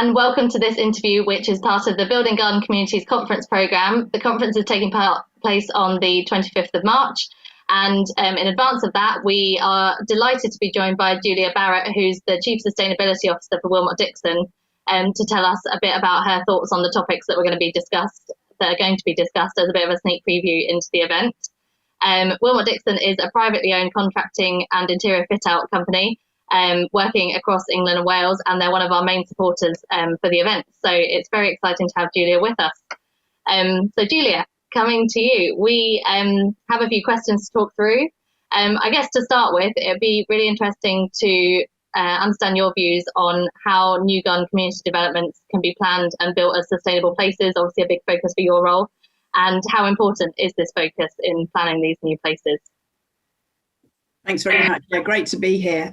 and welcome to this interview, which is part of the Building Garden Communities Conference programme. The conference is taking place on the 25th of March, and in advance of that, we are delighted to be joined by Julia Barrett, who's the Chief Sustainability Officer for Wilmot Dixon, to tell us a bit about her thoughts on the topics that are going to be discussed as a bit of a sneak preview into the event. Wilmot Dixon is a privately owned contracting and interior fit-out company, working across England and Wales, and they're one of our main supporters for the event. So it's very exciting to have Julia with us. So Julia, coming to you, we have a few questions to talk through. I guess to start with, it'd be really interesting to understand your views on how new garden community developments can be planned and built as sustainable places, obviously a big focus for your role, and how important is this focus in planning these new places? Thanks very much. Yeah, great to be here.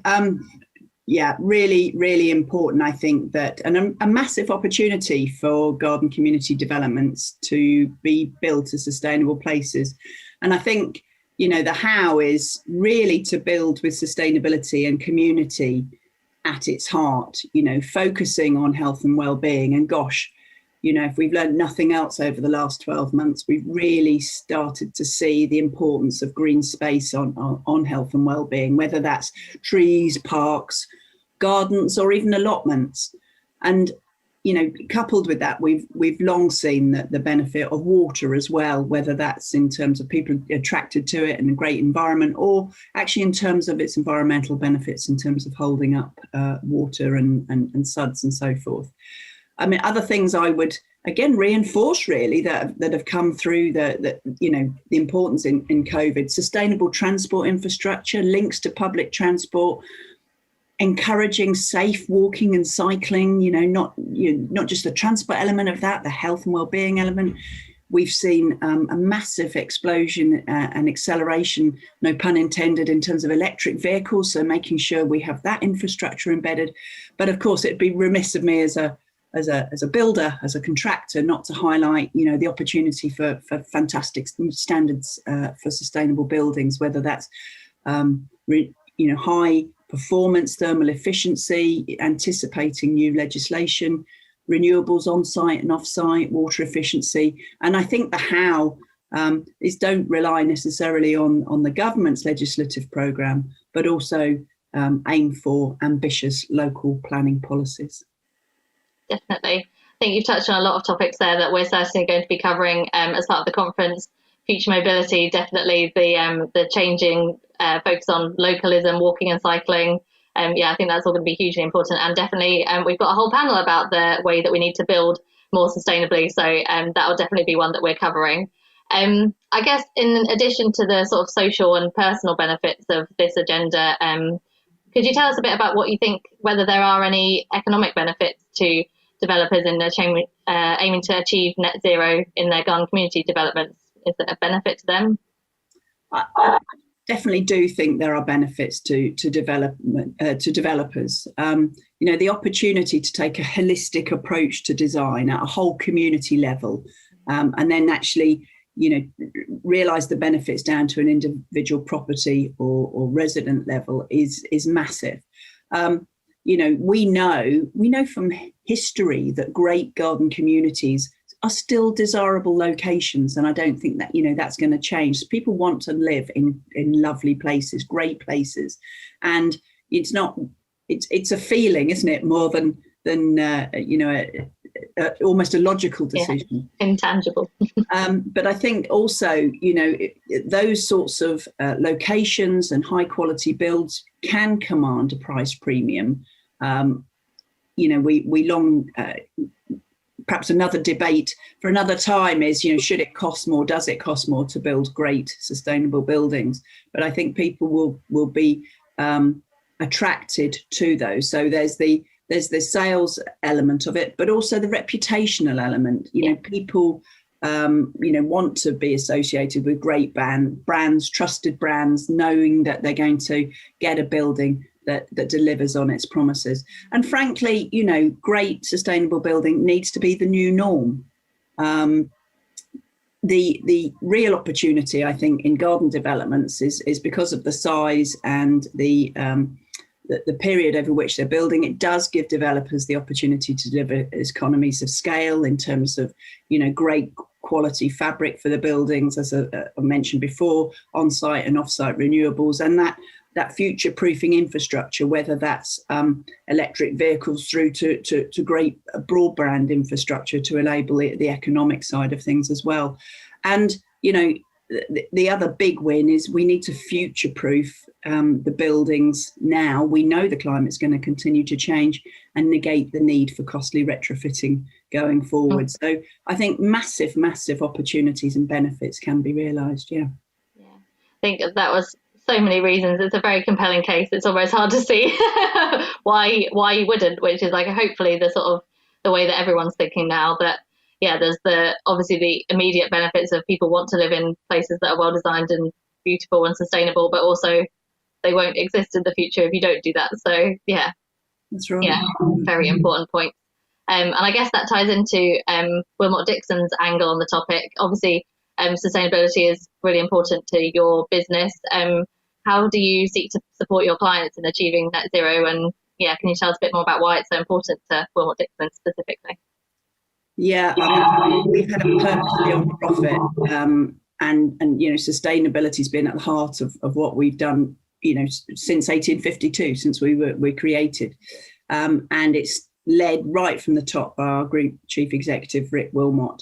Yeah, really, really important, I think, that and a massive opportunity for garden community developments to be built as sustainable places. And I think, you know, the how is really to build with sustainability and community at its heart, you know, focusing on health and well-being. And gosh, you know, if we've learned nothing else over the last 12 months, we've really started to see the importance of green space on health and well-being, whether that's trees, parks, gardens, or even allotments. And, you know, coupled with that, we've long seen that the benefit of water as well, whether that's in terms of people attracted to it and a great environment, or actually in terms of its environmental benefits in terms of holding up water and suds and so forth. I mean, other things I would, again, reinforce really that have come through the importance in COVID: sustainable transport infrastructure, links to public transport, encouraging safe walking and cycling, not just the transport element of that, the health and well-being element. We've seen a massive explosion and acceleration, no pun intended, in terms of electric vehicles. So making sure we have that infrastructure embedded. But of course, it'd be remiss of me as a builder, as a contractor, not to highlight, you know, the opportunity for fantastic standards for sustainable buildings, whether that's, high performance, thermal efficiency, anticipating new legislation, renewables on-site and off-site, water efficiency. And I think the how is don't rely necessarily on the government's legislative programme, but also aim for ambitious local planning policies. Definitely. I think you've touched on a lot of topics there that we're certainly going to be covering as part of the conference. Future mobility, definitely the changing focus on localism, walking and cycling. I think that's all going to be hugely important. And definitely we've got a whole panel about the way that we need to build more sustainably. So that will definitely be one that we're covering. I guess in addition to the sort of social and personal benefits of this agenda, could you tell us a bit about what you think, whether there are any economic benefits to developers in aiming to achieve net zero in their garden community developments? Is there a benefit to them? I definitely do think there are benefits to developers. The opportunity to take a holistic approach to design at a whole community level, and then actually, realise the benefits down to an individual property or resident level is massive. We know from history that great garden communities are still desirable locations, and I don't think that that's going to change. People want to live in lovely places, great places, and it's a feeling, isn't it, more than almost a logical decision. Yeah, intangible. But I think also, those sorts of locations and high quality builds can command a price premium. We long, perhaps another debate for another time is, should it cost more? Does it cost more to build great sustainable buildings? But I think people will be attracted to those. So there's the sales element of it, but also the reputational element. People want to be associated with great brands, trusted brands, knowing that they're going to get a building that delivers on its promises. And frankly, great sustainable building needs to be the new norm. The real opportunity, I think, in garden developments is because of the size and the the period over which they're building. It does give developers the opportunity to deliver economies of scale in terms of, great quality fabric for the buildings, as I mentioned before, on-site and off-site renewables, and that future-proofing infrastructure, whether that's electric vehicles through to great broadband infrastructure to enable the economic side of things as well. And, the other big win is we need to future-proof the buildings now. We know the climate's going to continue to change and negate the need for costly retrofitting going forward. So I think massive, massive opportunities and benefits can be realised, yeah. I think that was so many reasons. It's a very compelling case. It's almost hard to see why you wouldn't, which is like hopefully the sort of the way that everyone's thinking now, that there's obviously the immediate benefits of people want to live in places that are well designed and beautiful and sustainable, but also they won't exist in the future if you don't do that. So that's right. Yeah, very important point. And I guess that ties into Wilmot Dixon's angle on the topic. Obviously, sustainability is really important to your business. How do you seek to support your clients in achieving net zero? And can you tell us a bit more about why it's so important to Wilmot Dixon specifically? Yeah, we've had a purpose beyond profit, and sustainability's been at the heart of what we've done, since 1852, since we were created, and it's led right from the top by our group chief executive Rick Wilmot.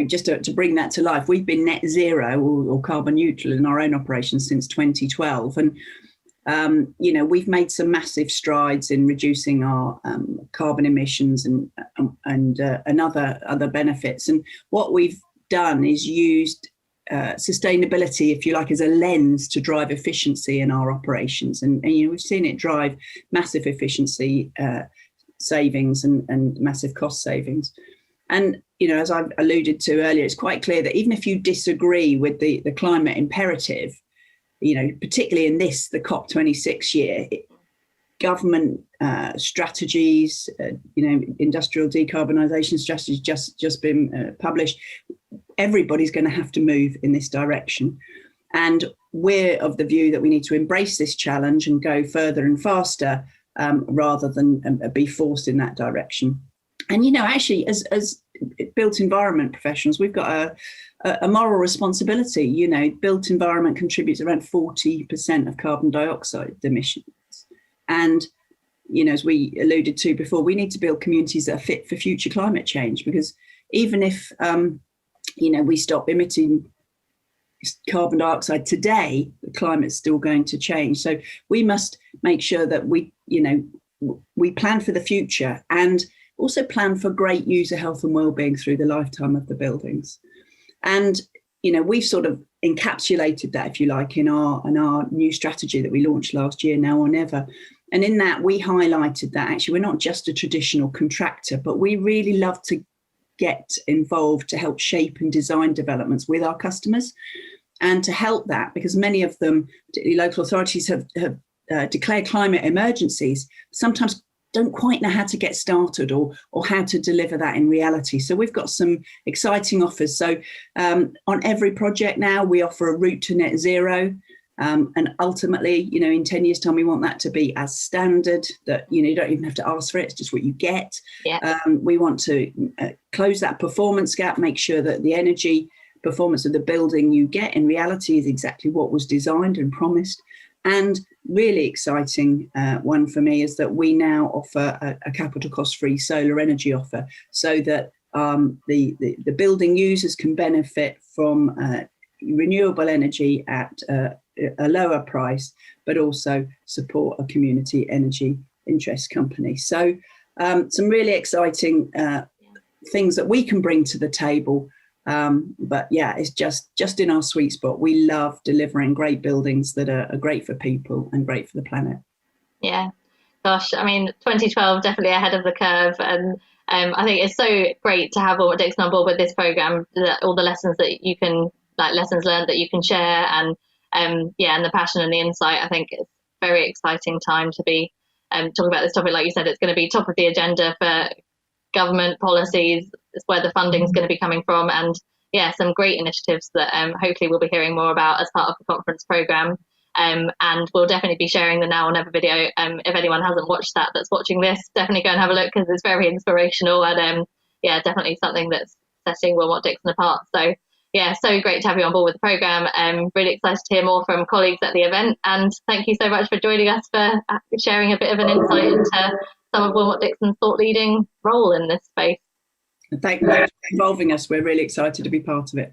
Just to bring that to life, we've been net zero or carbon neutral in our own operations since 2012, and we've made some massive strides in reducing our carbon emissions and other benefits. And what we've done is used sustainability, if you like, as a lens to drive efficiency in our operations. And we've seen it drive massive efficiency savings and massive cost savings. And, as I've alluded to earlier, it's quite clear that even if you disagree with the climate imperative, particularly in the COP26 year, government strategies, industrial decarbonisation strategies just been published. Everybody's going to have to move in this direction. And we're of the view that we need to embrace this challenge and go further and faster rather than be forced in that direction. And, actually, as built environment professionals, we've got a moral responsibility. Built environment contributes around 40% of carbon dioxide emissions. And, as we alluded to before, we need to build communities that are fit for future climate change, because even if, we stop emitting carbon dioxide today, the climate's still going to change. So we must make sure that we plan for the future and also plan for great user health and well-being through the lifetime of the buildings. And, we've sort of encapsulated that, if you like, in our new strategy that we launched last year, Now or Never. And in that, we highlighted that actually we're not just a traditional contractor, but we really love to get involved to help shape and design developments with our customers, and to help that, because many of them, particularly local authorities, have declared climate emergencies, sometimes don't quite know how to get started or how to deliver that in reality. So we've got some exciting offers. So on every project now, we offer a route to net zero. And ultimately, in 10 years' time, we want that to be as standard that, you don't even have to ask for it. It's just what you get. Yeah. We want to close that performance gap, make sure that the energy performance of the building you get in reality is exactly what was designed and promised. And really exciting one for me is that we now offer a capital cost-free solar energy offer, so that the building users can benefit from renewable energy at a lower price, but also support a community energy interest company. So some really exciting things that we can bring to the table. But it's just in our sweet spot. We love delivering great buildings that are great for people and great for the planet. Yeah, gosh, 2012 definitely ahead of the curve, and I think it's so great to have Wilmot Dixon on board with this program. All the lessons that you can, lessons learned that you can share, and and the passion and the insight. I think it's a very exciting time to be talking about this topic. Like you said, it's going to be top of the agenda for government policies. It's where the funding is going to be coming from, and some great initiatives that hopefully we'll be hearing more about as part of the conference program. And we'll definitely be sharing the Now or Never video. If anyone hasn't watched that, that's watching this, definitely go and have a look, because it's very inspirational, and yeah, definitely something that's setting Wilmot Dixon apart. So yeah, so great to have you on board with the programme. Really excited to hear more from colleagues at the event, and thank you so much for joining us, for sharing a bit of an insight into some of Wilmot Dixon's thought leading role in this space. Thank you for involving us. We're really excited to be part of it.